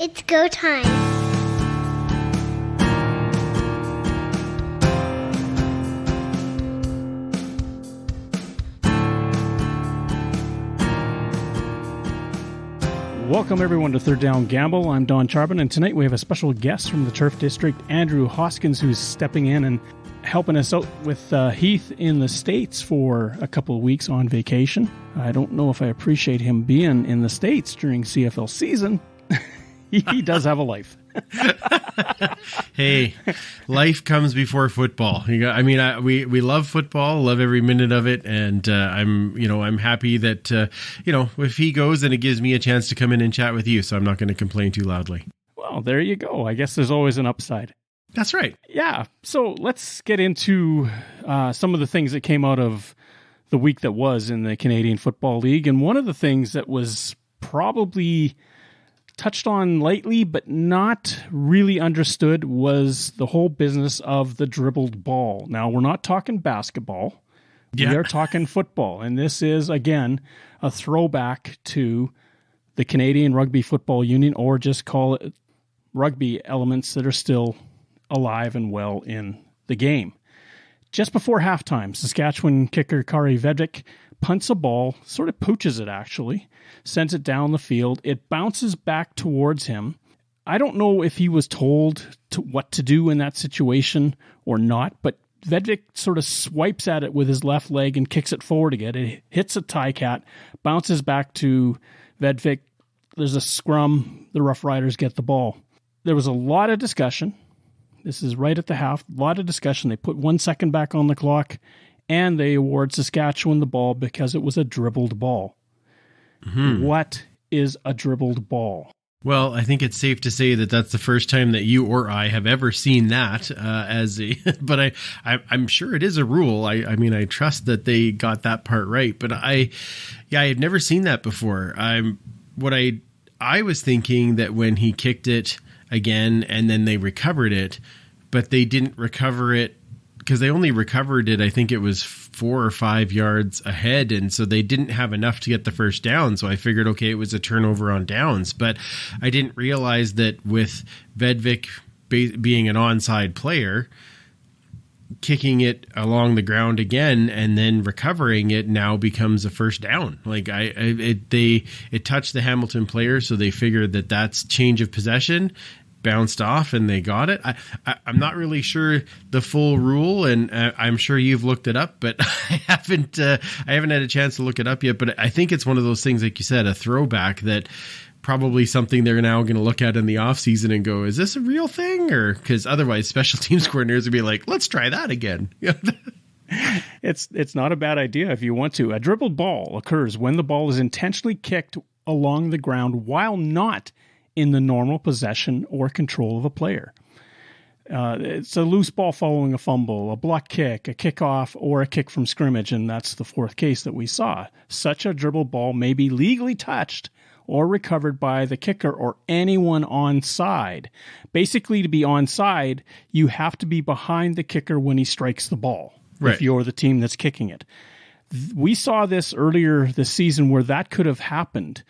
It's go time. Welcome everyone to Third Down Gamble. I'm Don Charbon, and tonight we have a special guest from the Turf District, Andrew Hoskins, who's stepping in and helping us out with Heath in the States for a couple of weeks on vacation. I don't know if I appreciate him being in the States during CFL season. He does have a life. Hey, life comes before football. We love football, love every minute of it, and I'm happy that if he goes, then it gives me a chance to come in and chat with you. So I'm not going to complain too loudly. Well, there you go. I guess there's always an upside. That's right. Yeah. So let's get into some of the things that came out of the week that was in the Canadian Football League, and one of the things that was probably touched on lightly but not really understood was the whole business of the dribbled ball. Now, we're not talking basketball. Yeah. We are talking football. And this is, again, a throwback to the Canadian Rugby Football Union, or just call it rugby elements that are still alive and well in the game. Just before halftime, Saskatchewan kicker Kari Vedvik punts a ball, sort of pooches it actually, sends it down the field. It bounces back towards him. I don't know if he was told what to do in that situation or not, but Vedvik sort of swipes at it with his left leg and kicks it forward again. It hits a tie cat, bounces back to Vedvik. There's a scrum. The Roughriders get the ball. There was a lot of discussion. This is right at the half. A lot of discussion. They put 1 second back on the clock, and they award Saskatchewan the ball because it was a dribbled ball. Mm-hmm. What is a dribbled ball? Well, I think it's safe to say that that's the first time that you or I have ever seen that but I'm sure it is a rule. I mean, I trust that they got that part right, but I had never seen that before. I was thinking that when he kicked it again and then they recovered it, but they didn't recover it because they only recovered it, I think it was 4 or 5 yards ahead. And so they didn't have enough to get the first down. So I figured, okay, it was a turnover on downs. But I didn't realize that with Vedvik being an onside player, kicking it along the ground again and then recovering it now becomes a first down. Like it touched the Hamilton player. So they figured that that's change of possession, bounced off, and they got it. I'm not really sure the full rule, and I'm sure you've looked it up, but I haven't had a chance to look it up yet. But I think it's one of those things, like you said, a throwback that probably something they're now going to look at in the off season and go, is this a real thing? Or because otherwise special teams coordinators would be like, let's try that again. It's not a bad idea if you want to. A dribbled ball occurs when the ball is intentionally kicked along the ground while not in the normal possession or control of a player. It's a loose ball following a fumble, a block kick, a kickoff, or a kick from scrimmage, and that's the fourth case that we saw. Such a dribbled ball may be legally touched or recovered by the kicker or anyone onside. Basically, to be onside, you have to be behind the kicker when he strikes the ball, right, if you're the team that's kicking it. We saw this earlier this season where that could have happened.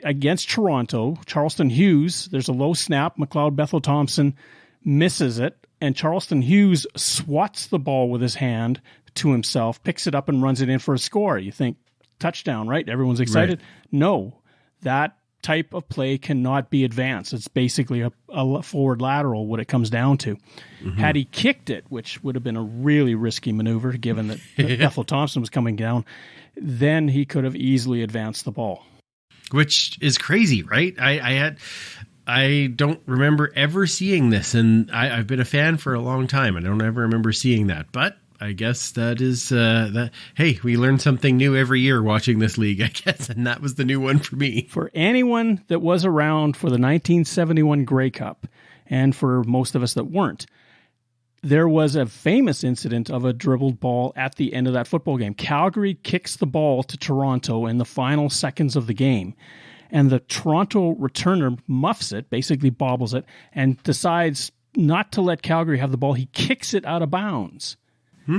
Against Toronto, Charleston Hughes, there's a low snap. McLeod Bethel-Thompson misses it, and Charleston Hughes swats the ball with his hand to himself, picks it up, and runs it in for a score. You think, touchdown, right? Everyone's excited. Right. No, that type of play cannot be advanced. It's basically a forward lateral, what it comes down to. Mm-hmm. Had he kicked it, which would have been a really risky maneuver, given that Bethel-Thompson was coming down, then he could have easily advanced the ball. Which is crazy, right? I don't remember ever seeing this, and I've been a fan for a long time. I don't ever remember seeing that, but I guess that is that. Hey, we learn something new every year watching this league, I guess, and that was the new one for me. For anyone that was around for the 1971 Grey Cup, and for most of us that weren't, there was a famous incident of a dribbled ball at the end of that football game. Calgary kicks the ball to Toronto in the final seconds of the game, and the Toronto returner muffs it, basically bobbles it, and decides not to let Calgary have the ball. He kicks it out of bounds.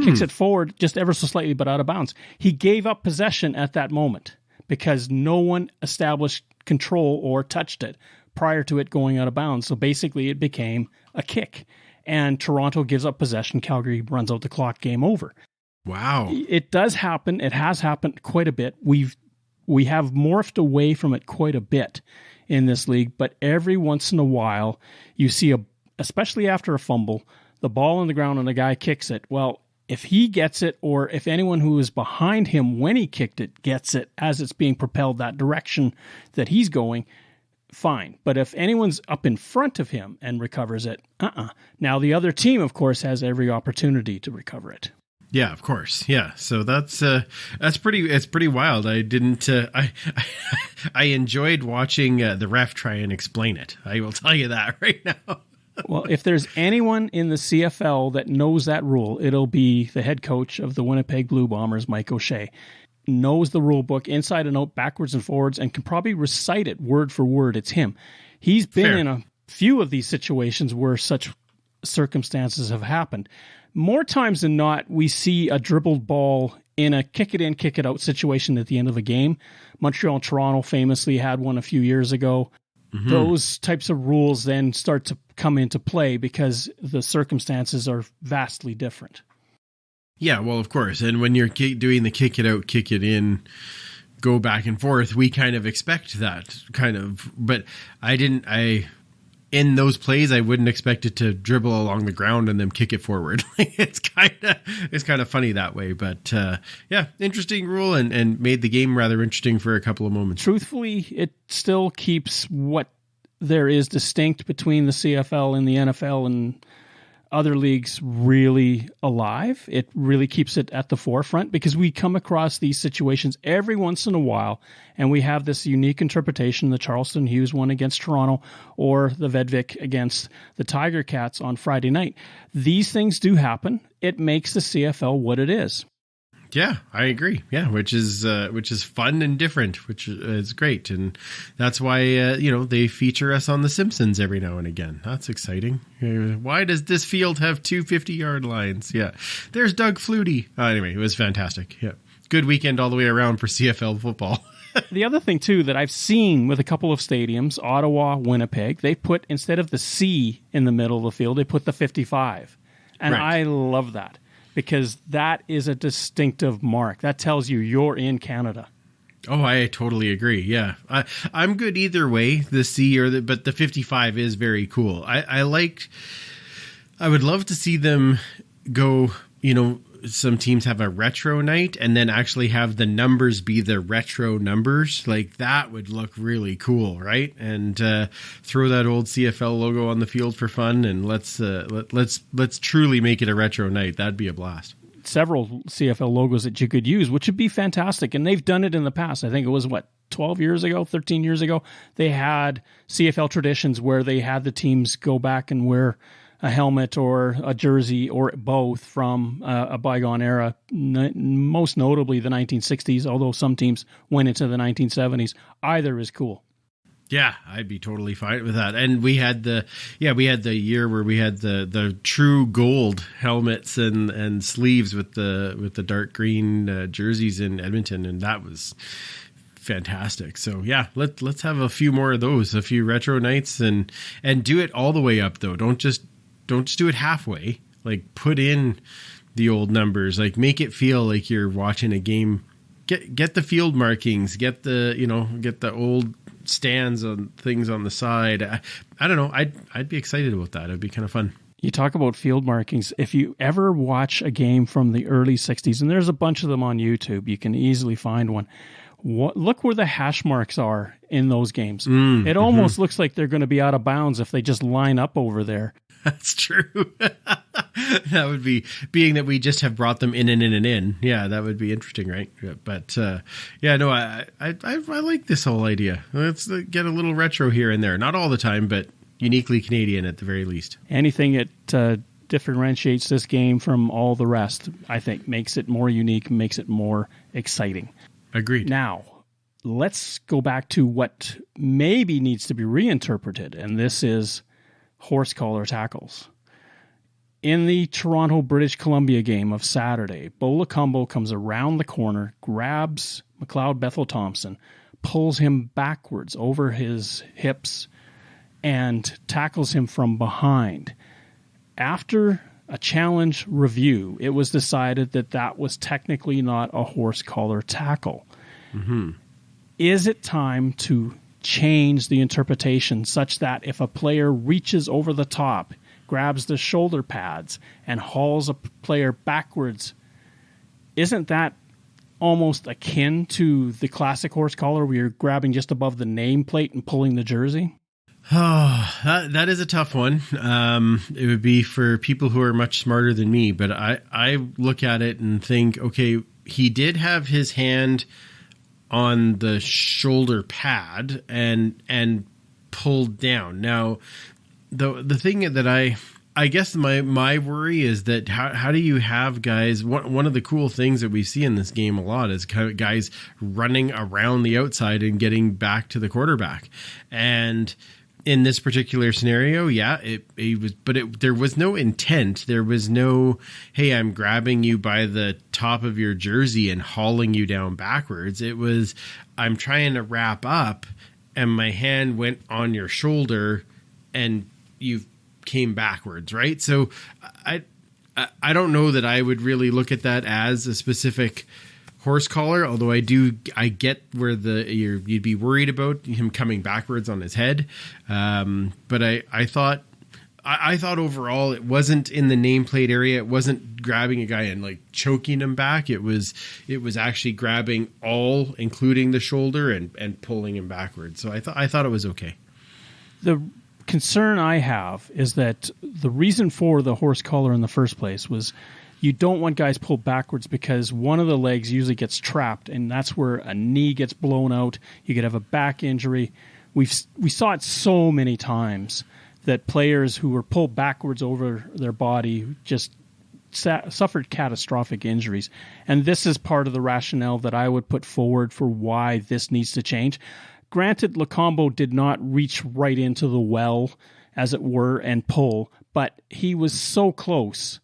Kicks it forward just ever so slightly, but out of bounds. He gave up possession at that moment because no one established control or touched it prior to it going out of bounds. So basically it became a kick. And Toronto gives up possession. Calgary runs out the clock, game over. Wow. It does happen. It has happened quite a bit. We have morphed away from it quite a bit in this league, but every once in a while you see, especially after a fumble, the ball on the ground and the guy kicks it. Well, if he gets it, or if anyone who is behind him when he kicked it gets it as it's being propelled that direction that he's going, fine. But if anyone's up in front of him and recovers it, Now the other team, of course, has every opportunity to recover it. Yeah, of course. Yeah. So it's pretty wild. I didn't, I enjoyed watching the ref try and explain it. I will tell you that right now. Well, if there's anyone in the CFL that knows that rule, it'll be the head coach of the Winnipeg Blue Bombers, Mike O'Shea. Knows the rule book inside and out, backwards and forwards, and can probably recite it word for word. It's him. He's been in a few of these situations where such circumstances have happened. More times than not, we see a dribbled ball in a kick it in, kick it out situation at the end of a game. Montreal and Toronto famously had one a few years ago. Mm-hmm. Those types of rules then start to come into play because the circumstances are vastly different. Yeah, well, of course. And when you're doing the kick it out, kick it in, go back and forth, we kind of expect that kind of, but in those plays, I wouldn't expect it to dribble along the ground and then kick it forward. It's kind of funny that way, but yeah, interesting rule and made the game rather interesting for a couple of moments. Truthfully, it still keeps what there is distinct between the CFL and the NFL and other leagues really alive. It really keeps it at the forefront because we come across these situations every once in a while, and we have this unique interpretation, the Charleston Hughes one against Toronto or the Vedvik against the Tiger Cats on Friday night. These things do happen. It makes the CFL what it is. Yeah, I agree. Yeah, which is fun and different, which is great, and that's why they feature us on The Simpsons every now and again. That's exciting. Why does this field have two 50-yard lines? Yeah, there's Doug Flutie. Anyway, it was fantastic. Yeah, good weekend all the way around for CFL football. The other thing too that I've seen with a couple of stadiums, Ottawa, Winnipeg, they put, instead of the C in the middle of the field, they put the 55, and right. I love that. Because that is a distinctive mark. That tells you you're in Canada. Oh, I totally agree. Yeah. I'm good either way, the C but the 55 is very cool. I would love to see them go, some teams have a retro night and then actually have the numbers be the retro numbers. Like that would look really cool, right? And throw that old CFL logo on the field for fun, and let's truly make it a retro night. That'd be a blast. Several CFL logos that you could use, which would be fantastic. And they've done it in the past. I think it was 12 years ago, 13 years ago. They had CFL traditions where they had the teams go back and wear a helmet or a jersey or both from a bygone era, most notably the 1960s, although some teams went into the 1970s. Either is cool. Yeah, I'd be totally fine with that. And we had the year where we had the true gold helmets and sleeves with the dark green jerseys in Edmonton, and that was fantastic. So yeah, let's have a few more of those, a few retro nights, and do it all the way up though. Don't just do it halfway. Like put in the old numbers. Like make it feel like you're watching a game. Get the field markings. Get the old stands on things on the side. I don't know. I'd be excited about that. It'd be kind of fun. You talk about field markings. If you ever watch a game from the early 60s, and there's a bunch of them on YouTube, you can easily find one. Look where the hash marks are in those games. It almost looks like they're going to be out of bounds if they just line up over there. That's true. That would be, being that we just have brought them in and in and in. Yeah, that would be interesting, right? But yeah, no, I like this whole idea. Let's get a little retro here and there. Not all the time, but uniquely Canadian at the very least. Anything that differentiates this game from all the rest, I think, makes it more unique, makes it more exciting. Agreed. Now, let's go back to what maybe needs to be reinterpreted, and this is horsecaller tackles. In the Toronto British Columbia game of Saturday, Bo Lacombo comes around the corner, grabs McLeod Bethel Thompson, pulls him backwards over his hips, and tackles him from behind. After a challenge review, it was decided that that was technically not a horse collar tackle. Mm-hmm. Is it time to change the interpretation such that if a player reaches over the top, grabs the shoulder pads, and hauls a player backwards, isn't that almost akin to the classic horse collar where you're grabbing just above the nameplate and pulling the jersey? Oh, that is a tough one. It would be for people who are much smarter than me, but I look at it and think, okay, he did have his hand on the shoulder pad and pulled down. Now, the thing that I guess my worry is that how do you have guys, one of the cool things that we see in this game a lot is guys running around the outside and getting back to the quarterback. And in this particular scenario, yeah, it was, but there was no intent. There was no, hey, I'm grabbing you by the top of your jersey and hauling you down backwards. It was, I'm trying to wrap up and my hand went on your shoulder and you came backwards, right? So I don't know that I would really look at that as a specific horse collar, although I get where you'd be worried about him coming backwards on his head. But I thought overall it wasn't in the nameplate area. It wasn't grabbing a guy and like choking him back. It was actually grabbing all, including the shoulder, and pulling him backwards. So I thought it was okay. The concern I have is that the reason for the horse collar in the first place was you don't want guys pulled backwards because one of the legs usually gets trapped, and that's where a knee gets blown out. You could have a back injury. We saw it so many times that players who were pulled backwards over their body just suffered catastrophic injuries. And this is part of the rationale that I would put forward for why this needs to change. Granted, Lacombo did not reach right into the well, as it were, and pull, but he was so close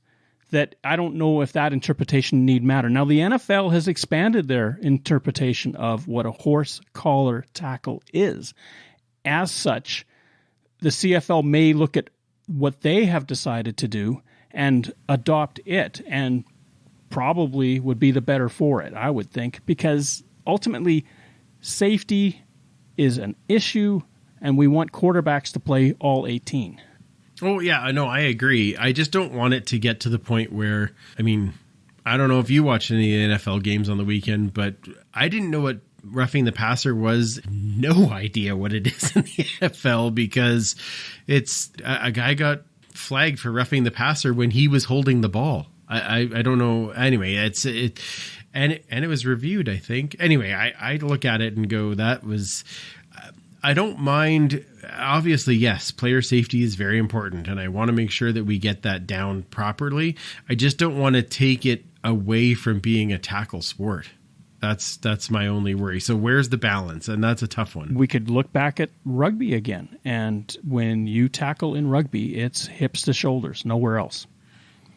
that I don't know if that interpretation need matter. Now, the NFL has expanded their interpretation of what a horse collar tackle is. As such, the CFL may look at what they have decided to do and adopt it, and probably would be the better for it, I would think, because ultimately safety is an issue, and we want quarterbacks to play all 18. Oh, yeah, I know. I agree. I just don't want it to get to the point where, I mean, I don't know if you watched any NFL games on the weekend, but I didn't know what roughing the passer was. No idea what it is in the NFL, because it's a guy got flagged for roughing the passer when he was holding the ball. I don't know. Anyway, and it was reviewed, I think. Anyway, I look at it and go, that was... I don't mind. Obviously, yes, player safety is very important, and I want to make sure that we get that down properly. I just don't want to take it away from being a tackle sport. That's my only worry. So where's the balance? And that's a tough one. We could look back at rugby again, and when you tackle in rugby, it's hips to shoulders, nowhere else.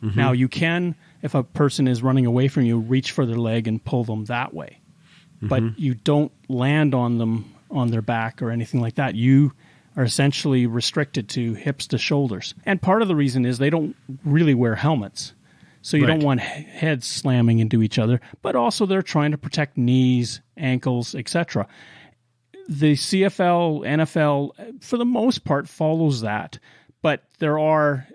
Mm-hmm. Now, you can, if a person is running away from you, reach for their leg and pull them that way. Mm-hmm. But you don't land on them on their back or anything like that. You are essentially restricted to hips to shoulders. And part of the reason is they don't really wear helmets. So you don't want heads slamming into each other, but also they're trying to protect knees, ankles, etc. The CFL, NFL, for the most part, follows that. But there are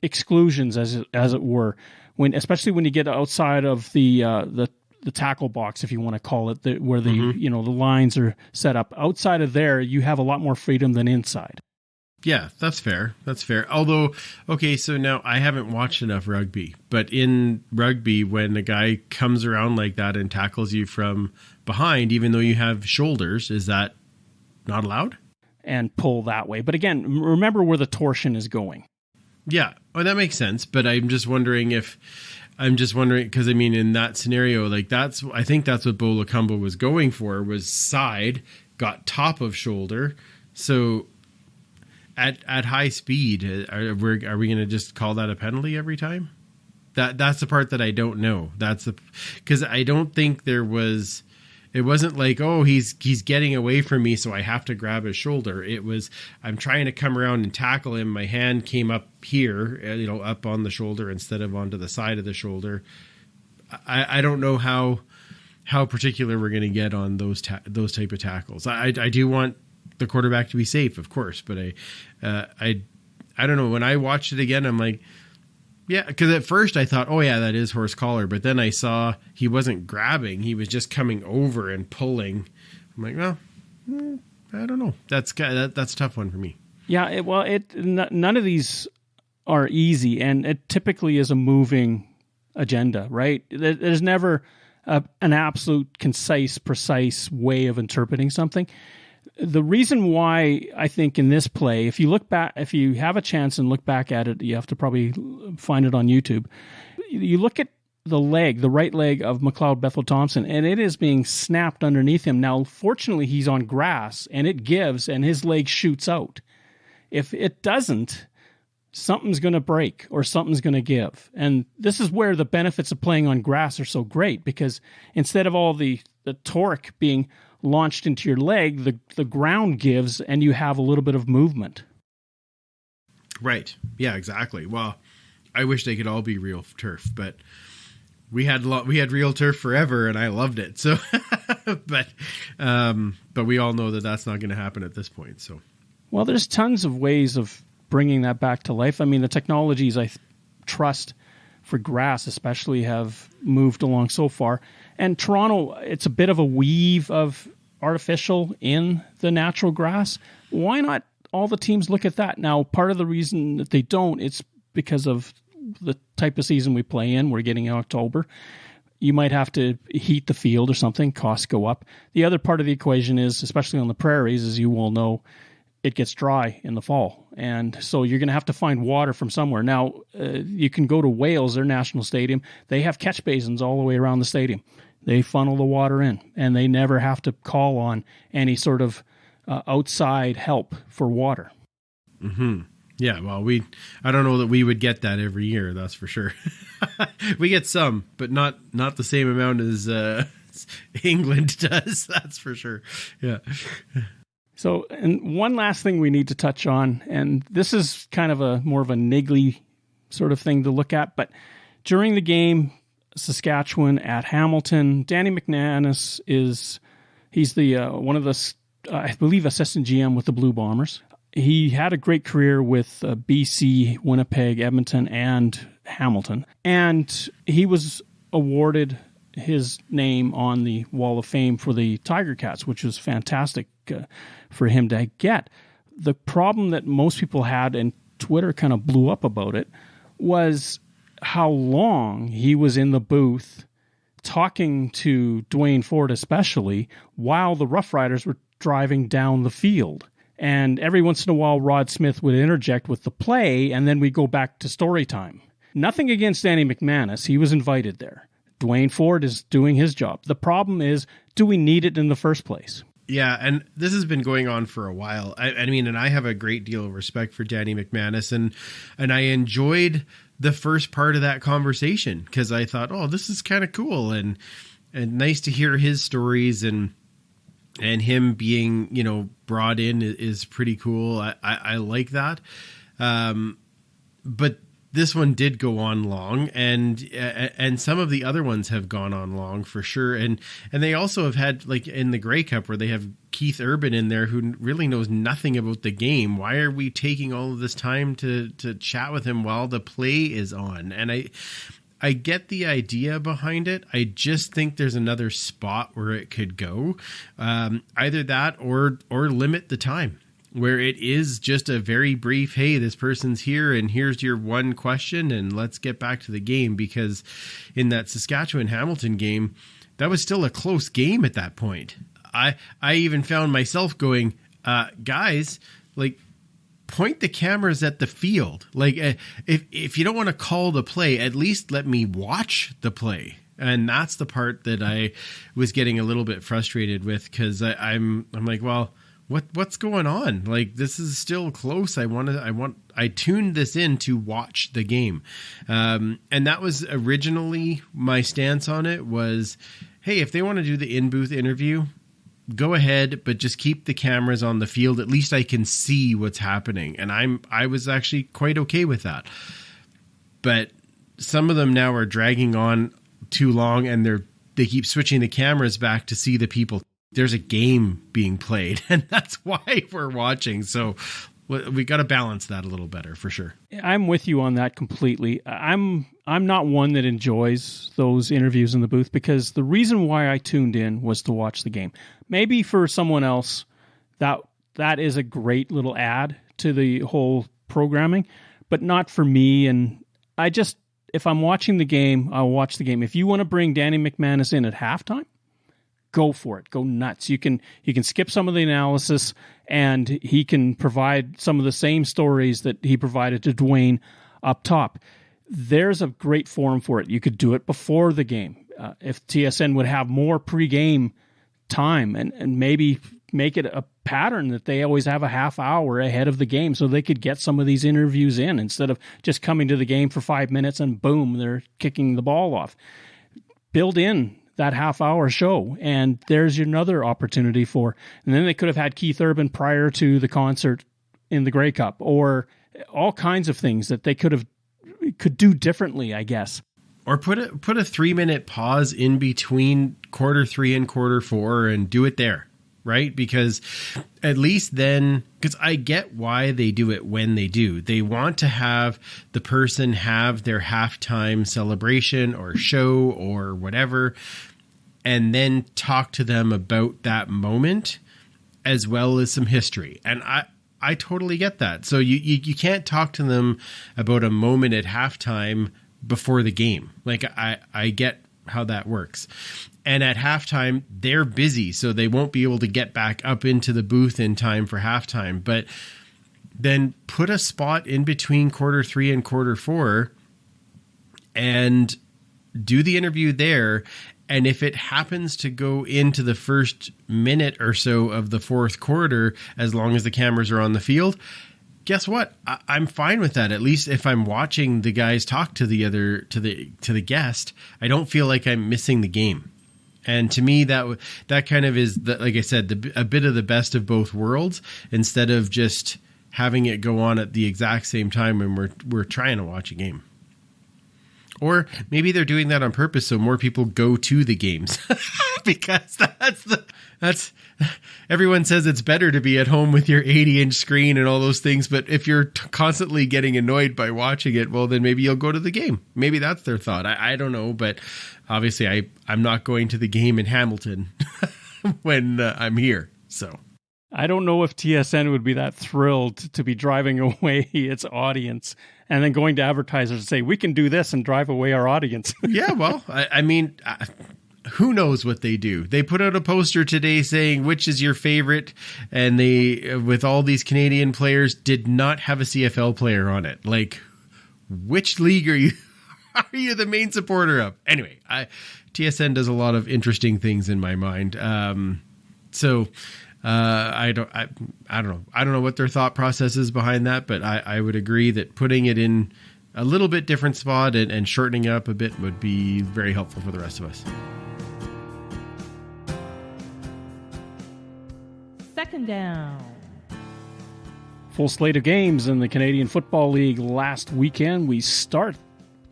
exclusions, as it were, especially when you get outside of the tackle box, if you want to call it, where the the lines are set up. Outside of there, you have a lot more freedom than inside. Yeah, that's fair. That's fair. Although, okay, so now I haven't watched enough rugby, but in rugby, when a guy comes around like that and tackles you from behind, even though you have shoulders, is that not allowed? And pull that way. But again, remember where the torsion is going. Yeah, well, that makes sense. But I'm just wondering because I mean, in that scenario, like I think that's what Bo Lacombo was going for, was side, got top of shoulder. So at high speed, are we going to just call that a penalty every time? That's the part that I don't know. Because I don't think there was It wasn't like, oh, he's getting away from me, so I have to grab his shoulder. It was, I'm trying to come around and tackle him. My hand came up here, up on the shoulder instead of onto the side of the shoulder. I don't know how particular we're going to get on those type of tackles. I do want the quarterback to be safe, of course, but I don't know. When I watched it again, I'm like, yeah, because at first I thought, oh yeah, that is horsecaller, but then I saw he wasn't grabbing; he was just coming over and pulling. I'm like, well, I don't know. That's a tough one for me. Yeah, none of these are easy, and it typically is a moving agenda, right? There's never an absolute, concise, precise way of interpreting something. The reason why I think in this play, if you have a chance and look back at it, you have to probably find it on YouTube. You look at the right leg of McLeod Bethel-Thompson, and it is being snapped underneath him. Now, fortunately, he's on grass, and it gives, and his leg shoots out. If it doesn't, something's going to break or something's going to give. And this is where the benefits of playing on grass are so great, because instead of all the torque being launched into your leg, the ground gives and you have a little bit of movement. Right. Yeah, exactly. Well, I wish they could all be real turf, but we had real turf forever and I loved it. So, but we all know that that's not going to happen at this point. So, well, there's tons of ways of bringing that back to life. I mean, the technologies I trust for grass especially have moved along so far. And Toronto, it's a bit of a weave of artificial in the natural grass. Why not all the teams look at that? Now, part of the reason that they don't, it's because of the type of season we play in. We're getting October. You might have to heat the field or something. Costs go up. The other part of the equation is, especially on the prairies, as you will know, it gets dry in the fall. And so you're going to have to find water from somewhere. Now, you can go to Wales, their national stadium. They have catch basins all the way around the stadium. They funnel the water in, and they never have to call on any sort of outside help for water. Mm-hmm. Yeah, well, I don't know that we would get that every year, that's for sure. We get some, but not the same amount as England does, that's for sure. Yeah. So, and one last thing we need to touch on, and this is kind of more of a niggly sort of thing to look at, but during the game, Saskatchewan at Hamilton, Danny McManus he's the one of the, I believe, assistant GM with the Blue Bombers. He had a great career with BC, Winnipeg, Edmonton, and Hamilton, and he was awarded his name on the Wall of Fame for the Tiger Cats, which was fantastic for him to get. The problem that most people had, and Twitter kind of blew up about it, was how long he was in the booth talking to Dwayne Ford especially while the Roughriders were driving down the field. And every once in a while, Rod Smith would interject with the play, and then we'd go back to story time. Nothing against Danny McManus. He was invited there. Dwayne Ford is doing his job. The problem is, do we need it in the first place? Yeah, and this has been going on for a while. I mean, and I have a great deal of respect for Danny McManus, and I enjoyed the first part of that conversation because I thought, oh, this is kind of cool and nice to hear his stories and him being, brought in is pretty cool. I like that. But this one did go on long, and some of the other ones have gone on long for sure. And they also have had, like in the Grey Cup, where they have Keith Urban in there who really knows nothing about the game. Why are we taking all of this time to chat with him while the play is on? And I get the idea behind it. I just think there's another spot where it could go. Either that or limit the time, where it is just a very brief, hey, this person's here and here's your one question and let's get back to the game. Because in that Saskatchewan-Hamilton game, that was still a close game at that point. I even found myself going, guys, like, point the cameras at the field. Like, if you don't want to call the play, at least let me watch the play. And that's the part that I was getting a little bit frustrated with, because I'm like, well, what's going on? Like, this is still close. I tuned this in to watch the game. And that was originally my stance on it, was hey, if they want to do the in-booth interview, go ahead, but just keep the cameras on the field. At least I can see what's happening. And I was actually quite okay with that. But some of them now are dragging on too long, and they keep switching the cameras back to see the people. There's a game being played, and that's why we're watching. So we got to balance that a little better for sure. I'm with you on that completely. I'm not one that enjoys those interviews in the booth, because the reason why I tuned in was to watch the game. Maybe for someone else, that is a great little add to the whole programming, but not for me. And if I'm watching the game, I'll watch the game. If you want to bring Danny McManus in at halftime, go for it. Go nuts. You can skip some of the analysis, and he can provide some of the same stories that he provided to Dwayne up top. There's a great forum for it. You could do it before the game. If TSN would have more pregame time and maybe make it a pattern that they always have a half hour ahead of the game so they could get some of these interviews in instead of just coming to the game for 5 minutes and boom, they're kicking the ball off. Build in that half-hour show, and there's another opportunity for. And then they could have had Keith Urban prior to the concert in the Grey Cup, or all kinds of things that they could do differently, I guess. Or put a 3-minute pause in between quarter 3 and quarter 4 and do it there, right? Because at least then, because I get why they do it when they do. They want to have the person have their halftime celebration or show or whatever, and then talk to them about that moment as well as some history. And I totally get that. So you can't talk to them about a moment at halftime before the game. Like I get how that works. And at halftime, they're busy, so they won't be able to get back up into the booth in time for halftime. But then put a spot in between quarter 3 and quarter 4 and do the interview there. And if it happens to go into the first minute or so of the fourth quarter, as long as the cameras are on the field, guess what? I'm fine with that. At least if I'm watching the guys talk to the guest, I don't feel like I'm missing the game. And to me, that kind of is, like I said, a bit of the best of both worlds, instead of just having it go on at the exact same time when we're trying to watch a game. Or maybe they're doing that on purpose so more people go to the games, because that's everyone says it's better to be at home with your 80-inch screen and all those things. But if you're constantly getting annoyed by watching it, well, then maybe you'll go to the game. Maybe that's their thought. I don't know. But obviously I'm not going to the game in Hamilton when I'm here. So I don't know if TSN would be that thrilled to be driving away its audience and then going to advertisers and say, we can do this and drive away our audience. Yeah, well, I mean, who knows what they do? They put out a poster today saying, which is your favorite? And they, with all these Canadian players, did not have a CFL player on it. Like, which league are you the main supporter of? Anyway, TSN does a lot of interesting things in my mind. I don't know. I don't know what their thought process is behind that, but I would agree that putting it in a little bit different spot and shortening up a bit would be very helpful for the rest of us. Second down. Full slate of games in the Canadian Football League last weekend. We start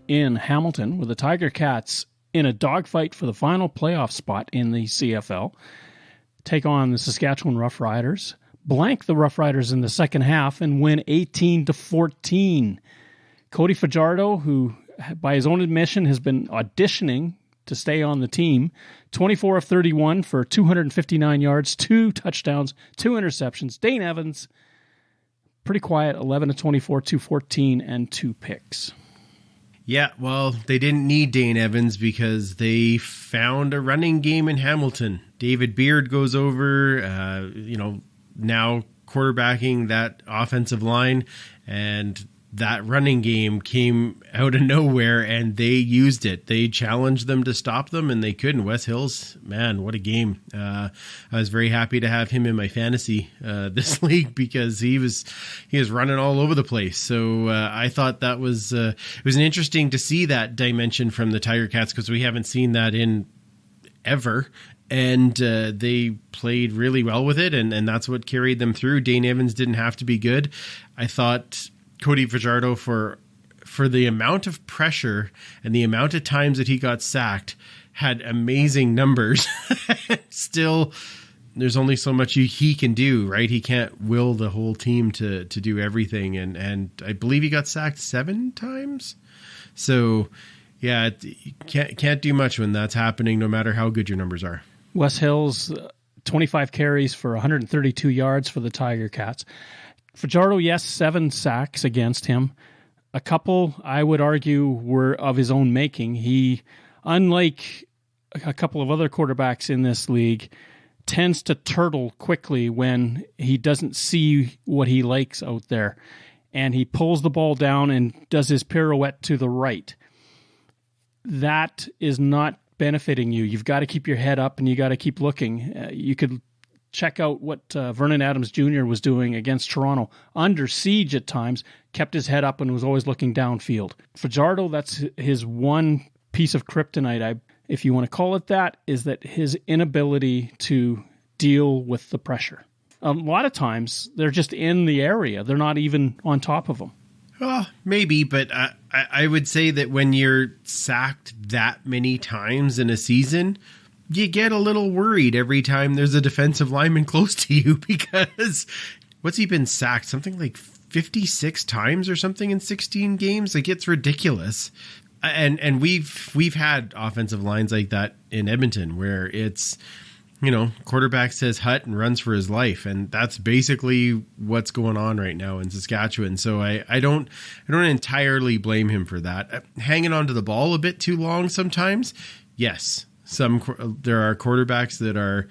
in Hamilton with the Tiger Cats in a dogfight for the final playoff spot in the CFL. Take on the Saskatchewan Roughriders, blank the Roughriders in the second half, and win 18-14. Cody Fajardo, who by his own admission has been auditioning to stay on the team, 24 of 31 for 259 yards, 2 touchdowns, 2 interceptions. Dane Evans, pretty quiet, 11 of 24, 214, and 2 picks. Yeah, well, they didn't need Dane Evans because they found a running game in Hamilton. David Beard goes over, now quarterbacking that offensive line, and that running game came out of nowhere, and they used it. They challenged them to stop them, and they couldn't. Wes Hills, man, what a game. I was very happy to have him in my fantasy this league because he was running all over the place. So I thought that was it was interesting to see that dimension from the Tiger Cats, because we haven't seen that in ever. And they played really well with it, and that's what carried them through. Dane Evans didn't have to be good. I thought Cody Fajardo, for the amount of pressure and the amount of times that he got sacked, had amazing numbers. Still, there's only so much he can do, right? He can't will the whole team to do everything. And I believe he got sacked 7 times. So, yeah, you can't do much when that's happening, no matter how good your numbers are. Wes Hills, 25 carries for 132 yards for the Tiger Cats. Fajardo, yes, 7 sacks against him. A couple, I would argue, were of his own making. He, unlike a couple of other quarterbacks in this league, tends to turtle quickly when he doesn't see what he likes out there. And he pulls the ball down and does his pirouette to the right. That is not benefiting you. You've got to keep your head up and you got to keep looking. You could check out what Vernon Adams Jr. was doing against Toronto. Under siege at times, kept his head up and was always looking downfield. Fajardo, that's his one piece of kryptonite, if you want to call it that, is that his inability to deal with the pressure. A lot of times, they're just in the area. They're not even on top of them. Oh, maybe, but I would say that when you're sacked that many times in a season, you get a little worried every time there's a defensive lineman close to you, because what's he been sacked? Something like 56 times or something in 16 games? Like, it's ridiculous. And we've had offensive lines like that in Edmonton, where it's, quarterback says hut and runs for his life. And that's basically what's going on right now in Saskatchewan. So I don't entirely blame him for that. Hanging on to the ball a bit too long sometimes. Yes. There are quarterbacks that are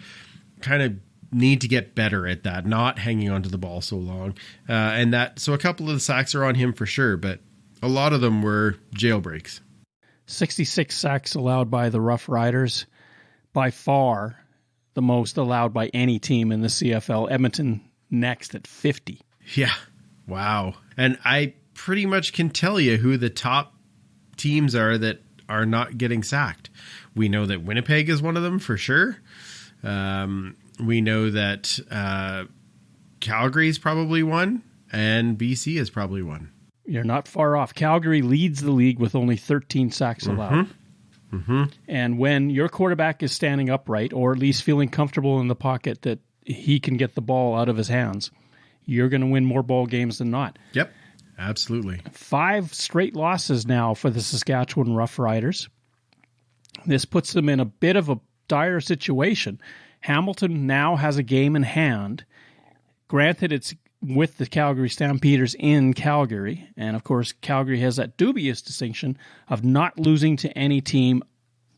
kind of need to get better at that, not hanging onto the ball so long. So a couple of the sacks are on him for sure, but a lot of them were jailbreaks. 66 sacks allowed by the Roughriders, by far the most allowed by any team in the CFL. Edmonton next at 50. Yeah. Wow. And I pretty much can tell you who the top teams are that are not getting sacked. We know that Winnipeg is one of them for sure. We know that Calgary is probably one, and BC is probably one. You're not far off. Calgary leads the league with only 13 sacks allowed. Mm-hmm. And when your quarterback is standing upright, or at least feeling comfortable in the pocket that he can get the ball out of his hands, you're going to win more ball games than not. Yep, absolutely. 5 straight losses now for the Saskatchewan Roughriders. This puts them in a bit of a dire situation. Hamilton now has a game in hand. Granted, it's with the Calgary Stampeders in Calgary. And, of course, Calgary has that dubious distinction of not losing to any team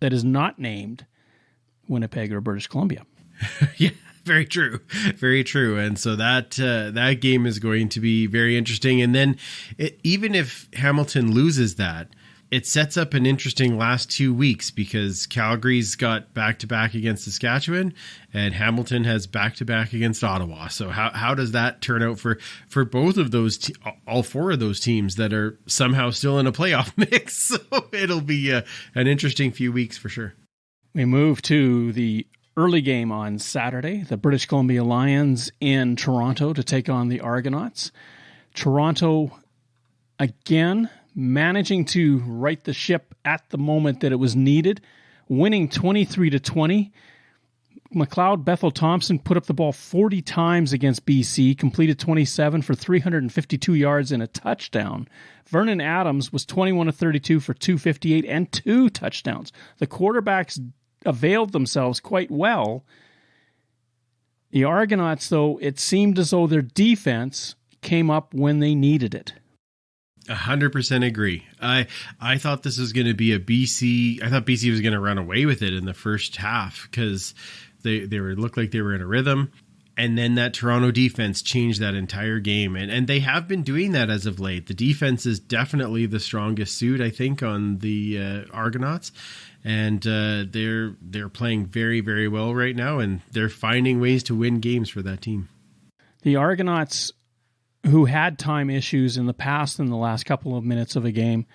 that is not named Winnipeg or British Columbia. Yeah, very true. Very true. And so that game is going to be very interesting. And then even if Hamilton loses that, it sets up an interesting last 2 weeks, because Calgary's got back-to-back against Saskatchewan and Hamilton has back-to-back against Ottawa. So how does that turn out for both of those, all 4 of those teams that are somehow still in a playoff mix? So it'll be an interesting few weeks for sure. We move to the early game on Saturday, the British Columbia Lions in Toronto to take on the Argonauts. Toronto, again, managing to right the ship at the moment that it was needed, winning 23-20. McLeod Bethel Thompson put up the ball 40 times against BC, completed 27 for 352 yards and a touchdown. Vernon Adams was 21-32 for 258 and 2 touchdowns. The quarterbacks availed themselves quite well. The Argonauts, though, it seemed as though their defense came up when they needed it. 100% agree. I thought this was going to be a BC. I thought BC was going to run away with it in the first half, because they looked like they were in a rhythm. And then that Toronto defense changed that entire game. And they have been doing that as of late. The defense is definitely the strongest suit, I think, on the Argonauts. And they're playing very, very well right now. And they're finding ways to win games for that team. The Argonauts, who had time issues in the past in the last couple of minutes of a game,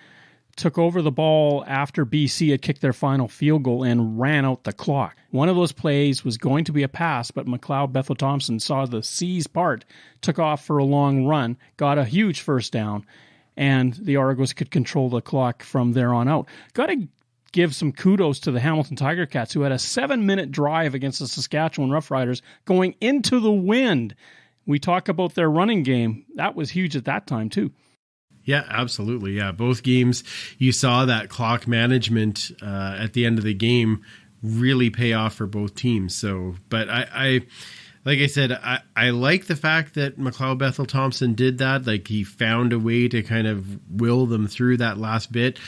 took over the ball after BC had kicked their final field goal and ran out the clock. One of those plays was going to be a pass, but McLeod Bethel-Thompson saw the C's part, took off for a long run, got a huge first down, and the Argos could control the clock from there on out. Got to give some kudos to the Hamilton Tiger Cats, who had a 7-minute drive against the Saskatchewan Roughriders going into the wind. We talk about their running game. That was huge at that time, too. Yeah, absolutely. Yeah, both games, you saw that clock management at the end of the game really pay off for both teams. So, but I like I said, I like the fact that McLeod Bethel-Thompson did that. Like, he found a way to kind of will them through that last bit.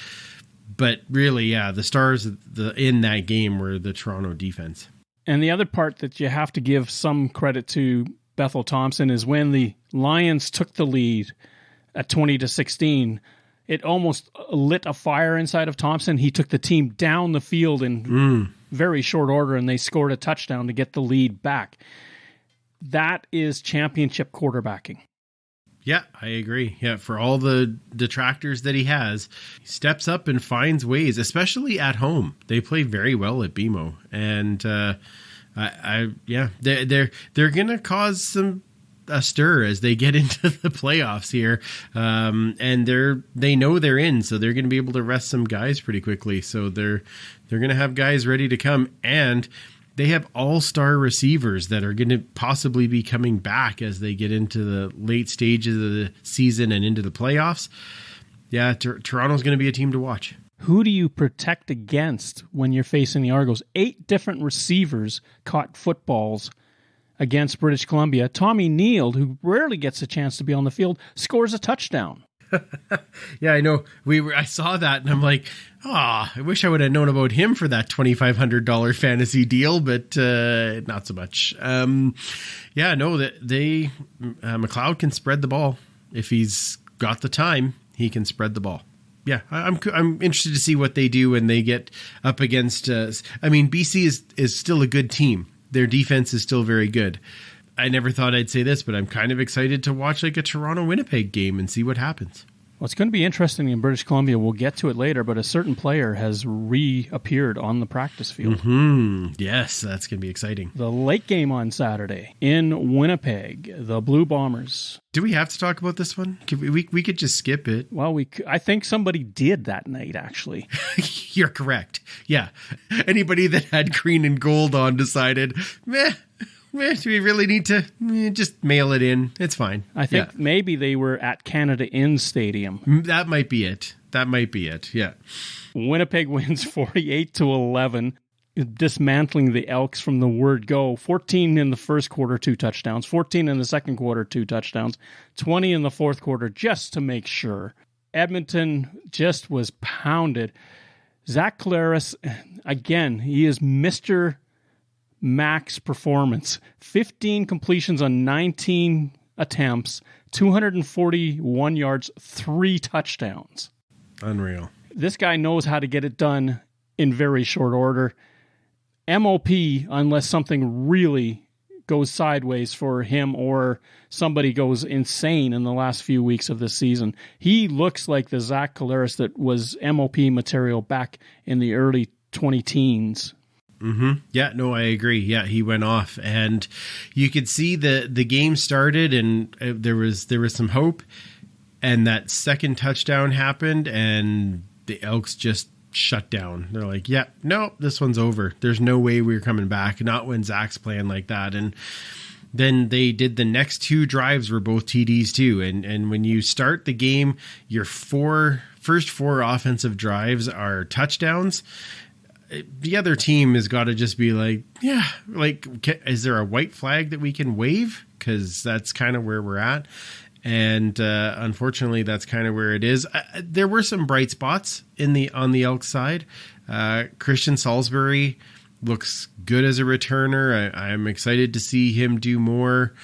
But really, yeah, the stars in that game were the Toronto defense. And the other part that you have to give some credit to Bethel-Thompson is when the Lions took the lead at 20-16, it almost lit a fire inside of Thompson. He took the team down the field in very short order, and they scored a touchdown to get the lead back. That is championship quarterbacking. Yeah, I agree. Yeah, for all the detractors that he has, he steps up and finds ways, especially at home. They play very well at BMO, and they're going to cause a stir as they get into the playoffs here, and they know they're in, so they're going to be able to rest some guys pretty quickly. So they're going to have guys ready to come, and they have all-star receivers that are going to possibly be coming back as they get into the late stages of the season and into the playoffs. Yeah, Toronto's going to be a team to watch. Who do you protect against when you're facing the Argos? 8 different receivers caught footballs against British Columbia. Tommy Neal, who rarely gets a chance to be on the field, scores a touchdown. Yeah, I know. I saw that and I'm like, I wish I would have known about him for that $2,500 fantasy deal, but not so much. Yeah, no, that McLeod can spread the ball. If he's got the time, he can spread the ball. Yeah, I'm interested to see what they do when they get up against. BC is still a good team. Their defense is still very good. I never thought I'd say this, but I'm kind of excited to watch like a Toronto-Winnipeg game and see what happens. Well, it's going to be interesting in British Columbia. We'll get to it later, but a certain player has reappeared on the practice field. Mm-hmm. Yes, that's going to be exciting. The late game on Saturday in Winnipeg, the Blue Bombers. Do we have to talk about this one? We could just skip it. Well, I think somebody did that night, actually. You're correct. Yeah. Anybody that had green and gold on decided, do we really need to just mail it in? It's fine. I think maybe they were at Canada Inn Stadium. That might be it. Yeah. Winnipeg wins 48-11, dismantling the Elks from the word go. 14 in the first quarter, 2 touchdowns. 14 in the second quarter, 2 touchdowns. 20 in the fourth quarter, just to make sure. Edmonton just was pounded. Zach Collaros, again, he is Mr. Max performance. 15 completions on 19 attempts, 241 yards, 3 touchdowns. Unreal. This guy knows how to get it done in very short order. MOP, unless something really goes sideways for him or somebody goes insane in the last few weeks of this season. He looks like the Zach Collaros that was MOP material back in the early 20-teens. Mm-hmm. Yeah, no, I agree. Yeah, he went off, and you could see the game started, and there was some hope, and that second touchdown happened, and the Elks just shut down. They're like, yeah, no, this one's over. There's no way we're coming back. Not when Zach's playing like that. And then they did the next 2 drives were both TDs too. And when you start the game, your first 4 offensive drives are touchdowns. The other team has got to just be like, yeah, like, is there a white flag that we can wave? Because that's kind of where we're at. And unfortunately, that's kind of where it is. There were some bright spots on the Elks side. Christian Salisbury looks good as a returner. I'm excited to see him do more.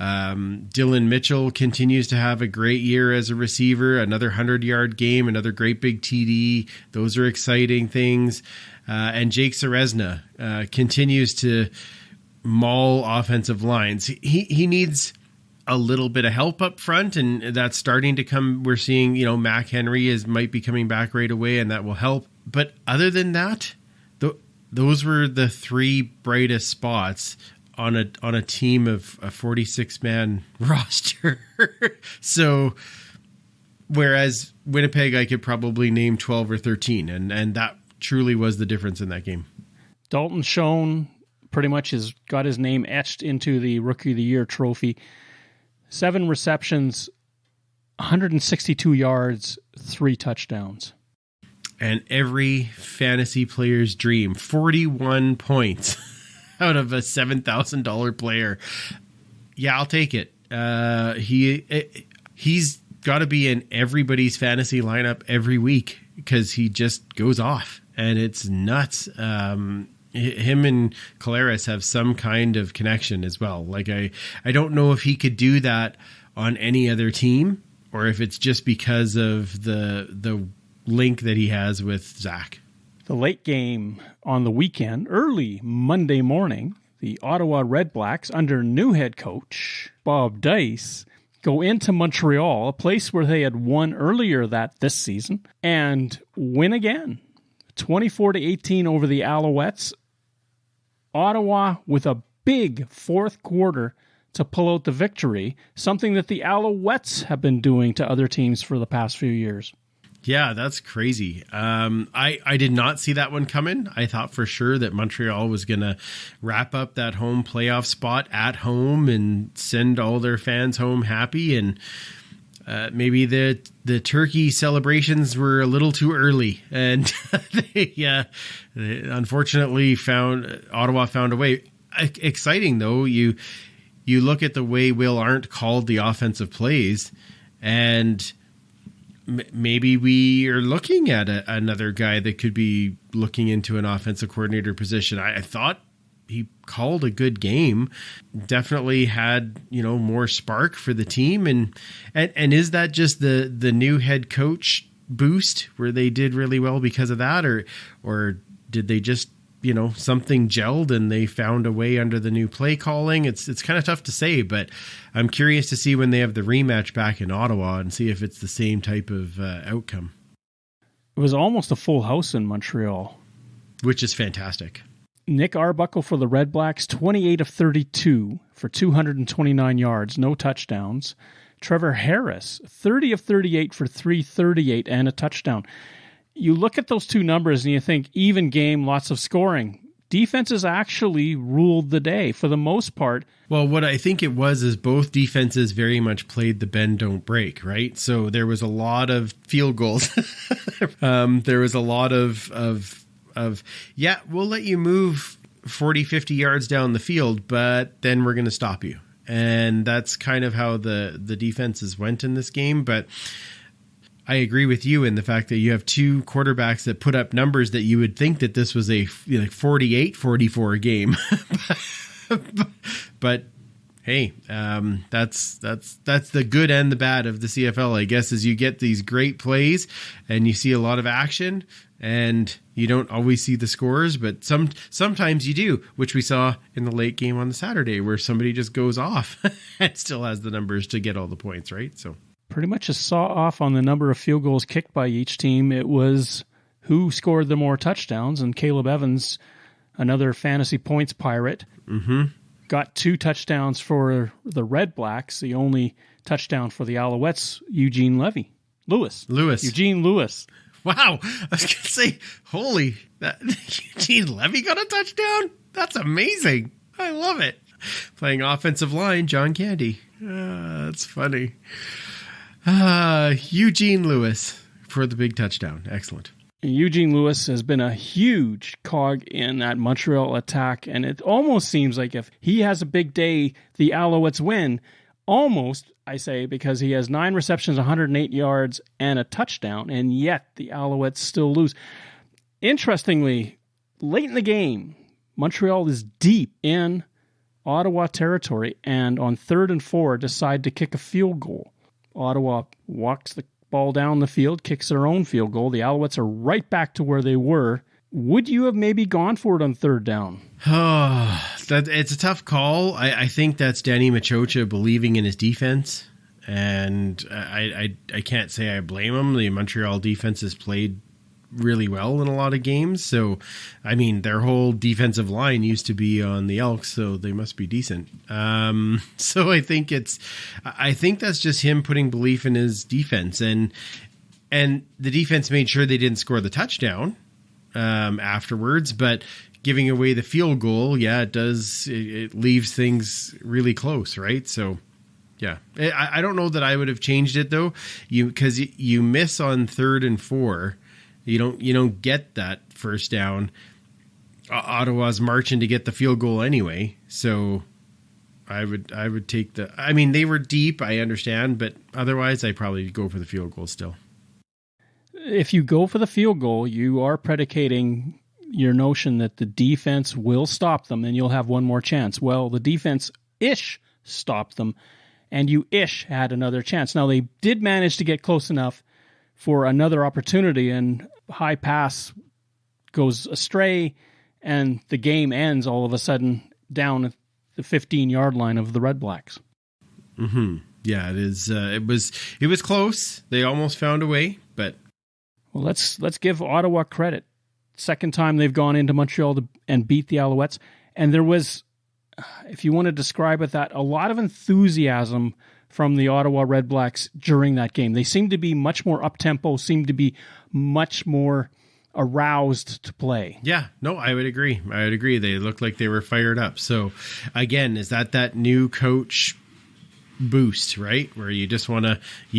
Dylan Mitchell continues to have a great year as a receiver. Another 100-yard game, another great big TD. Those are exciting things. And Jake Serezna continues to maul offensive lines. He needs a little bit of help up front, and that's starting to come. We're seeing, Mac Henry might be coming back right away, and that will help. But other than that, those were the three brightest spots on a team of a 46-man roster. So, whereas Winnipeg, I could probably name 12 or 13, and that truly was the difference in that game. Dalton Schoen pretty much has got his name etched into the Rookie of the Year trophy. 7 receptions, 162 yards, 3 touchdowns. And every fantasy player's dream, 41 points out of a $7,000 player. Yeah, I'll take it. He's got to be in everybody's fantasy lineup every week because he just goes off, and it's nuts. Him and Collaros have some kind of connection as well. Like I don't know if he could do that on any other team, or if it's just because of the link that he has with Zach. The late game on the weekend, early Monday morning, the Ottawa Redblacks, under new head coach Bob Dice, go into Montreal, a place where they had won earlier this season, and win again. 24-18 over the Alouettes. Ottawa with a big fourth quarter to pull out the victory, something that the Alouettes have been doing to other teams for the past few years. Yeah, that's crazy. I did not see that one coming. I thought for sure that Montreal was going to wrap up that home playoff spot at home and send all their fans home happy. And maybe the turkey celebrations were a little too early. And they unfortunately Ottawa found a way. Exciting, though. You look at the way Will Arndt called the offensive plays, and maybe we are looking at another guy that could be looking into an offensive coordinator position. I thought he called a good game, definitely had, more spark for the team. And is that just the new head coach boost where they did really well because of that? Or did they just, something gelled and they found a way under the new play calling? It's kind of tough to say, but I'm curious to see when they have the rematch back in Ottawa and see if it's the same type of outcome. It was almost a full house in Montreal, which is fantastic. Nick Arbuckle for the Redblacks, 28 of 32 for 229 yards, no touchdowns. Trevor Harris, 30 of 38 for 338 and a touchdown. You look at those two numbers and you think even game, lots of scoring. Defenses actually ruled the day for the most part. Well, what I think it was is both defenses very much played the bend, don't break, right? So there was a lot of field goals. There was a lot of we'll let you move 40, 50 yards down the field, but then we're going to stop you. And that's kind of how the defenses went in this game. But I agree with you in the fact that you have two quarterbacks that put up numbers that you would think that this was a 48-44 game. But hey, that's the good and the bad of the CFL, I guess, is you get these great plays and you see a lot of action and you don't always see the scores, but sometimes you do, which we saw in the late game on the Saturday where somebody just goes off and still has the numbers to get all the points, right? So pretty much a saw-off on the number of field goals kicked by each team. It was who scored the more touchdowns, and Caleb Evans, another fantasy points pirate, got 2 touchdowns for the Redblacks. The only touchdown for the Alouettes, Eugene Lewis. Eugene Lewis. Wow. I was going to say, Eugene Levy got a touchdown? That's amazing. I love it. Playing offensive line, John Candy. That's funny. Eugene Lewis for the big touchdown. Excellent. Eugene Lewis has been a huge cog in that Montreal attack, and it almost seems like if he has a big day, the Alouettes win. Almost, I say, because he has 9 receptions, 108 yards, and a touchdown, and yet the Alouettes still lose. Interestingly, late in the game, Montreal is deep in Ottawa territory, and on 3rd and 4, decide to kick a field goal. Ottawa walks the ball down the field, kicks their own field goal. The Alouettes are right back to where they were. Would you have maybe gone for it on 3rd down? It's a tough call. I think that's Danny Machocha believing in his defense, and I can't say I blame him. The Montreal defense has played really well in a lot of games, so I mean their whole defensive line used to be on the Elks, so they must be decent. So I think that's just him putting belief in his defense, and the defense made sure they didn't score the touchdown afterwards, but giving away the field goal, it leaves things really close, right? So yeah, I don't know that I would have changed it though, because you miss on 3rd and 4. You don't get that first down. Ottawa's marching to get the field goal anyway, so I would take the. I mean, they were deep, I understand, but otherwise, I probably go for the field goal still. If you go for the field goal, you are predicating your notion that the defense will stop them, and you'll have one more chance. Well, the defense-ish stopped them, and you-ish had another chance. Now, they did manage to get close enough for another opportunity, and high pass goes astray, and the game ends all of a sudden down at the 15-yard line of the Red Blacks. Mm-hmm. Yeah, it is. It was close. They almost found a way, but well, let's give Ottawa credit. Second time they've gone into Montreal and beat the Alouettes, and there was, if you want to describe it, that a lot of enthusiasm from the Ottawa Red Blacks during that game. They seemed to be much more up-tempo, seemed to be much more aroused to play. Yeah, no, I would agree. They looked like they were fired up. So, again, is that new coach boost, right? Where you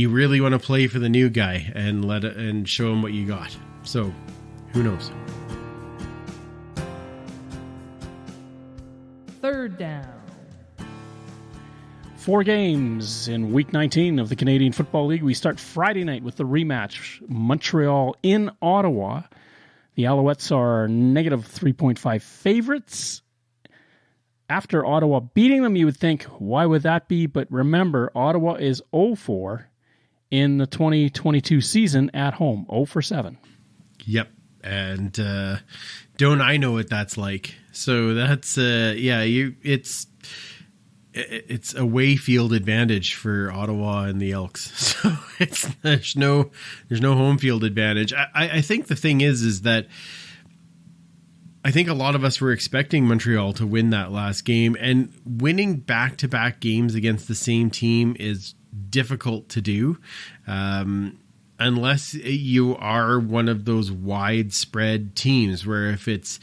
really want to play for the new guy and show him what you got. So, who knows? 3rd down. 4 games in Week 19 of the Canadian Football League. We start Friday night with the rematch. Montreal in Ottawa. The Alouettes are negative 3.5 favorites. After Ottawa beating them, you would think, why would that be? But remember, Ottawa is 0-4 in the 2022 season at home. 0-7. Yep. And don't I know what that's like? So that's, it's away field advantage for Ottawa and the Elks. So there's no home field advantage. I think the thing is that I think a lot of us were expecting Montreal to win that last game, and winning back-to-back games against the same team is difficult to do. Unless you are one of those widespread teams where if it's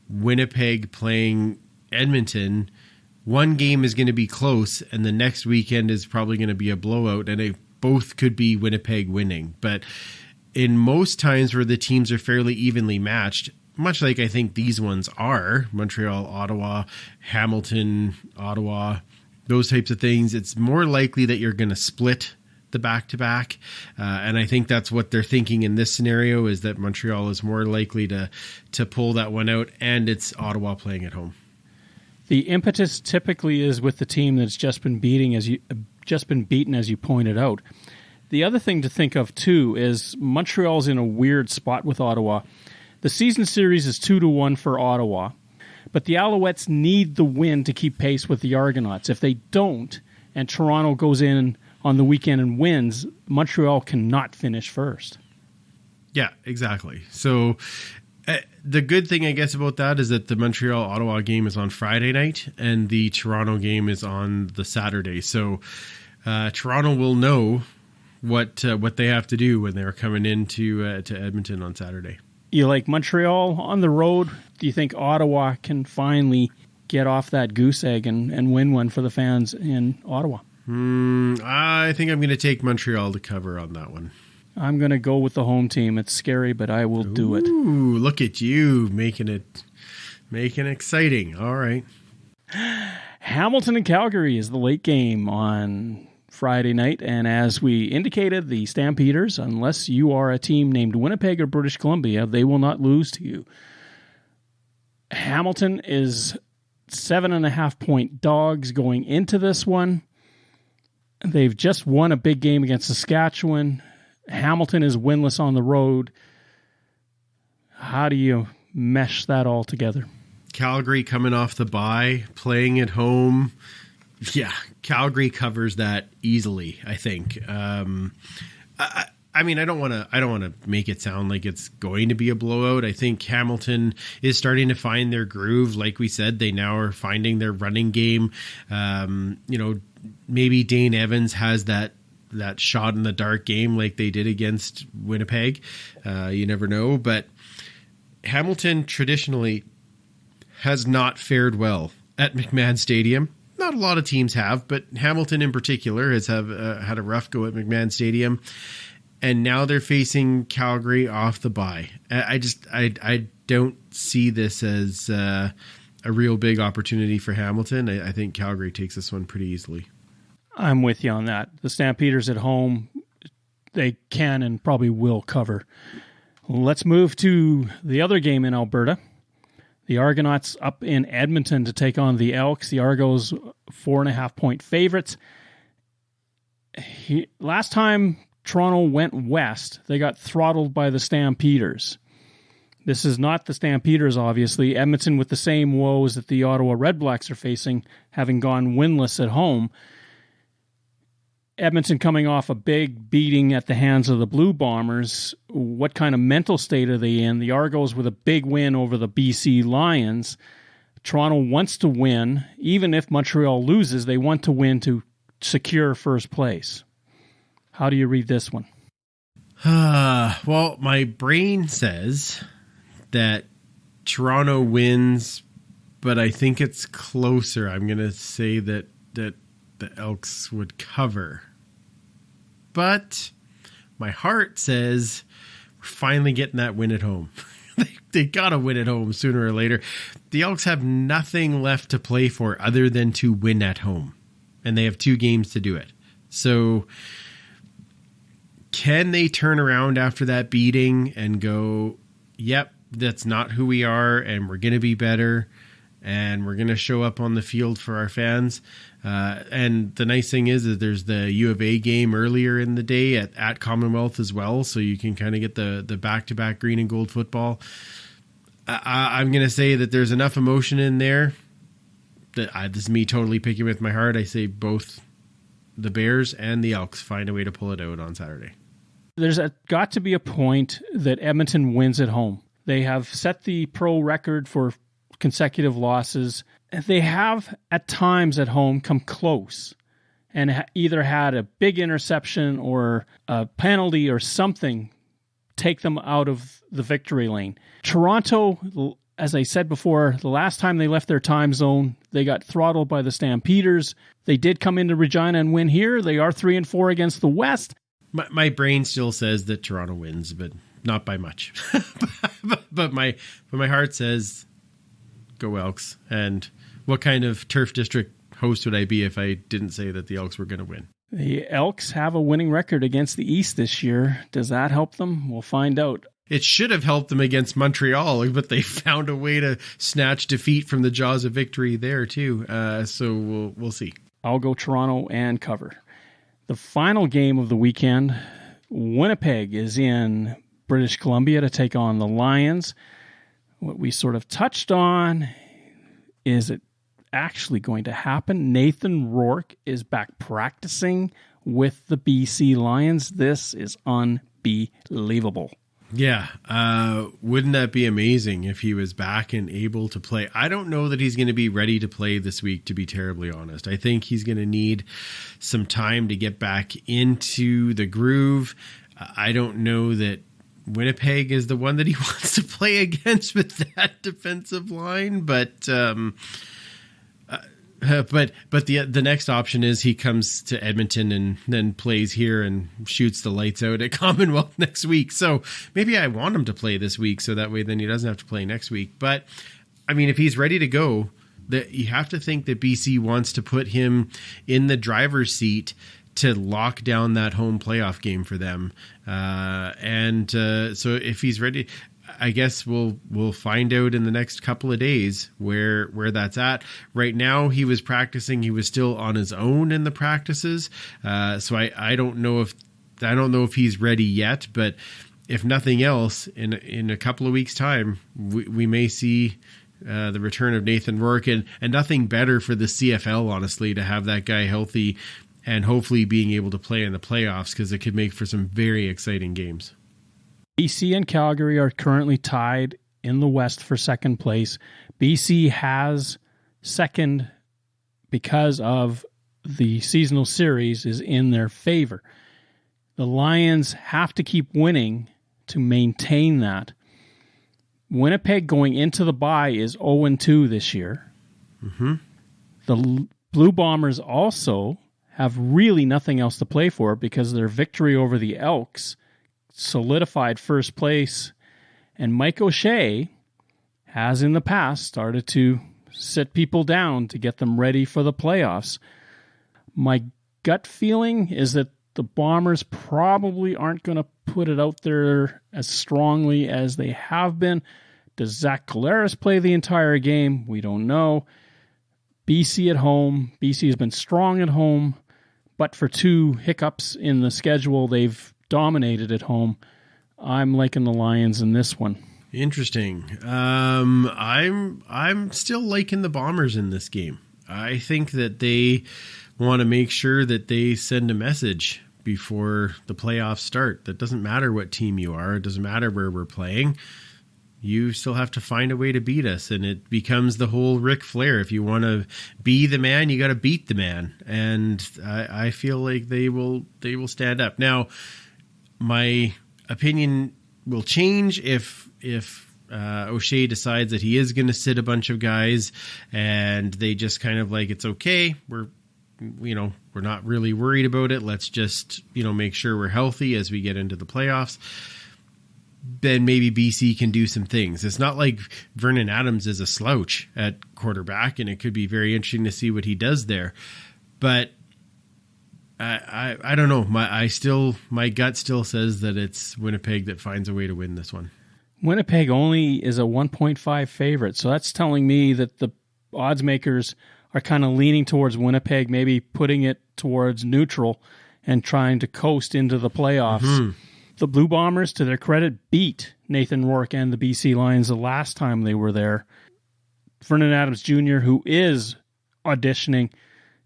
Winnipeg playing Edmonton, one game is going to be close and the next weekend is probably going to be a blowout, and it both could be Winnipeg winning. But in most times where the teams are fairly evenly matched, much like I think these ones are, Montreal, Ottawa, Hamilton, Ottawa, those types of things, it's more likely that you're going to split the back-to-back. And I think that's what they're thinking in this scenario, is that Montreal is more likely to pull that one out, and it's Ottawa playing at home. The impetus typically is with the team that's just been beaten, as you pointed out. The other thing to think of, too, is Montreal's in a weird spot with Ottawa. The season series is 2-1 for Ottawa, but the Alouettes need the win to keep pace with the Argonauts. If they don't, and Toronto goes in on the weekend and wins, Montreal cannot finish first. Yeah, exactly. So the good thing, I guess, about that is that the Montreal-Ottawa game is on Friday night and the Toronto game is on the Saturday. So Toronto will know what they have to do when they're coming into to Edmonton on Saturday. You like Montreal on the road? Do you think Ottawa can finally get off that goose egg and win one for the fans in Ottawa? I think I'm going to take Montreal to cover on that one. I'm going to go with the home team. It's scary, but I will do it. Ooh, look at you making it exciting. All right. Hamilton and Calgary is the late game on Friday night, and as we indicated, the Stampeders, unless you are a team named Winnipeg or British Columbia, they will not lose to you. Hamilton is 7.5-point dogs going into this one. They've just won a big game against Saskatchewan. Hamilton is winless on the road. How do you mesh that all together? Calgary coming off the bye, playing at home. Yeah, Calgary covers that easily, I think. I mean, I don't want to make it sound like it's going to be a blowout. I think Hamilton is starting to find their groove. Like we said, they now are finding their running game. Maybe Dane Evans has that shot in the dark game like they did against Winnipeg. You never know. But Hamilton traditionally has not fared well at McMahon Stadium. Not a lot of teams have, but Hamilton in particular has had a rough go at McMahon Stadium. And now they're facing Calgary off the bye. I don't see this as a real big opportunity for Hamilton. I think Calgary takes this one pretty easily. I'm with you on that. The Stampeders at home, they can and probably will cover. Let's move to the other game in Alberta. The Argonauts up in Edmonton to take on the Elks. The Argos 4.5-point favorites. Last time Toronto went west, they got throttled by the Stampeders. This is not the Stampeders, obviously. Edmonton with the same woes that the Ottawa Redblacks are facing, having gone winless at home. Edmonton coming off a big beating at the hands of the Blue Bombers. What kind of mental state are they in? The Argos with a big win over the BC Lions. Toronto wants to win. Even if Montreal loses, they want to win to secure first place. How do you read this one? Well, my brain says that Toronto wins, but I think it's closer. I'm going to say that the Elks would cover. But my heart says we're finally getting that win at home. They got to win at home sooner or later. The Elks have nothing left to play for other than to win at home. And they have 2 games to do it. So can they turn around after that beating and go, yep, that's not who we are, and we're going to be better, and we're going to show up on the field for our fans? And the nice thing is that there's the U of A game earlier in the day at Commonwealth as well, so you can kind of get the back-to-back green and gold football. I'm going to say that there's enough emotion in there that this is me totally picking with my heart. I say both the Bears and the Elks find a way to pull it out on Saturday. There's got to be a point that Edmonton wins at home. They have set the pro record for consecutive losses. They have, at times at home, come close and either had a big interception or a penalty or something take them out of the victory lane. Toronto, as I said before, the last time they left their time zone, they got throttled by the Stampeders. They did come into Regina and win here. They are 3-4 against the West. My brain still says that Toronto wins, but not by much. but my heart says go Elks. And what kind of turf district host would I be if I didn't say that the Elks were going to win? The Elks have a winning record against the East this year. Does that help them? We'll find out. It should have helped them against Montreal, but they found a way to snatch defeat from the jaws of victory there too. So we'll see. I'll go Toronto and cover. The final game of the weekend, Winnipeg is in British Columbia to take on the Lions. What we sort of touched on, is it actually going to happen? Nathan Rourke is back practicing with the BC Lions. This is unbelievable. Yeah. Wouldn't that be amazing if he was back and able to play? I don't know that he's going to be ready to play this week, to be terribly honest. I think he's going to need some time to get back into the groove. I don't know that Winnipeg is the one that he wants to play against with that defensive line, but the next option is he comes to Edmonton and then plays here and shoots the lights out at Commonwealth next week. So maybe I want him to play this week so that way then he doesn't have to play next week. But I mean, if he's ready to go, that you have to think that BC wants to put him in the driver's seat to lock down that home playoff game for them. So if he's ready, I guess we'll find out in the next couple of days where that's at. Right now, he was practicing. He was still on his own in the practices. So I don't know if he's ready yet. But if nothing else, in a couple of weeks' time, we may see the return of Nathan Rourke, and nothing better for the CFL, honestly, to have that guy healthy and hopefully being able to play in the playoffs, because it could make for some very exciting games. BC and Calgary are currently tied in the West for second place. BC has second because of the seasonal series is in their favor. The Lions have to keep winning to maintain that. Winnipeg going into the bye is 0-2 this year. Mm-hmm. The Blue Bombers also have really nothing else to play for because their victory over the Elks solidified first place. And Mike O'Shea has in the past started to sit people down to get them ready for the playoffs. My gut feeling is that the Bombers probably aren't going to put it out there as strongly as they have been. Does Zach Collaros play the entire game? We don't know. BC at home. BC has been strong at home, but for two hiccups in the schedule, they've dominated at home. I'm liking the Lions in this one. Interesting. I'm still liking the Bombers in this game. I think that they want to make sure that they send a message before the playoffs start. That doesn't matter what team you are. It doesn't matter where we're playing. You still have to find a way to beat us. And it becomes the whole Ric Flair. If you want to be the man, you got to beat the man. And I feel like they will stand up. Now, my opinion will change if O'Shea decides that he is going to sit a bunch of guys and they just kind of like, it's okay. We're not really worried about it. Let's just, make sure we're healthy as we get into the playoffs. Then maybe BC can do some things. It's not like Vernon Adams is a slouch at quarterback, and it could be very interesting to see what he does there. But I don't know. My gut still says that it's Winnipeg that finds a way to win this one. Winnipeg only is a 1.5 favorite, so that's telling me that the odds makers are kind of leaning towards Winnipeg, maybe putting it towards neutral and trying to coast into the playoffs. Mm-hmm. The Blue Bombers, to their credit, beat Nathan Rourke and the BC Lions the last time they were there. Vernon Adams Jr., who is auditioning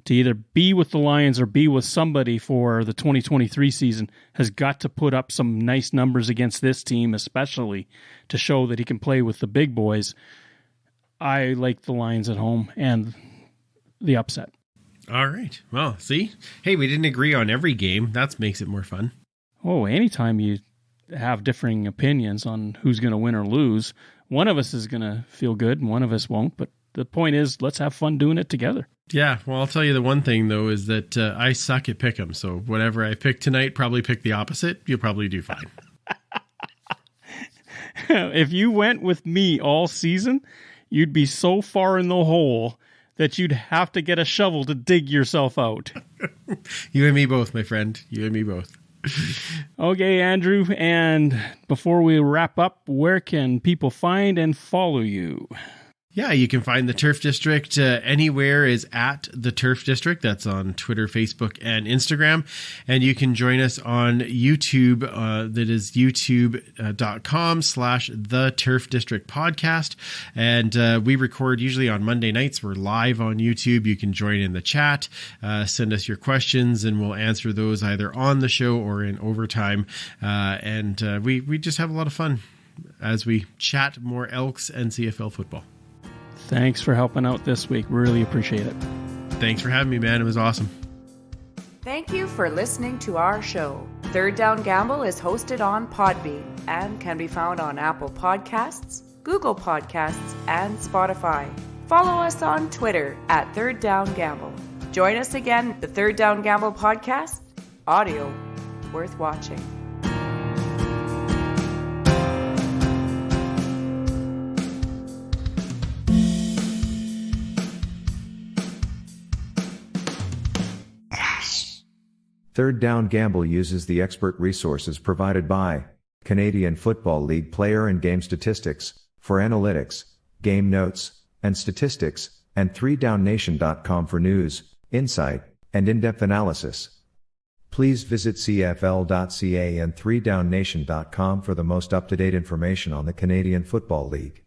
to either be with the Lions or be with somebody for the 2023 season, has got to put up some nice numbers against this team, especially to show that he can play with the big boys. I like the Lions at home and the upset. All right. Well, see? Hey, we didn't agree on every game. That makes it more fun. Oh, anytime you have differing opinions on who's going to win or lose, one of us is going to feel good and one of us won't. But the point is, let's have fun doing it together. Yeah, well, I'll tell you the one thing, though, is that I suck at pick'em. So whatever I pick tonight, probably pick the opposite. You'll probably do fine. If you went with me all season, you'd be so far in the hole that you'd have to get a shovel to dig yourself out. You and me both, my friend. You and me both. Okay, Andrew, and before we wrap up, where can people find and follow you? Yeah, you can find the Turf District anywhere is at the Turf District. That's on Twitter, Facebook, and Instagram. And you can join us on YouTube. That is youtube.com/the Turf District podcast. And we record usually on Monday nights. We're live on YouTube. You can join in the chat, send us your questions, and we'll answer those either on the show or in overtime. And we just have a lot of fun as we chat more Elks and CFL football. Thanks for helping out this week. Really appreciate it. Thanks for having me, man. It was awesome. Thank you for listening to our show. Third Down Gamble is hosted on Podbean and can be found on Apple Podcasts, Google Podcasts, and Spotify. Follow us on Twitter at Third Down Gamble. Join us again, the Third Down Gamble podcast. Audio worth watching. Third Down Gamble uses the expert resources provided by Canadian Football League player and game statistics for analytics, game notes, and statistics, and 3downnation.com for news, insight, and in-depth analysis. Please visit cfl.ca and 3downnation.com for the most up-to-date information on the Canadian Football League.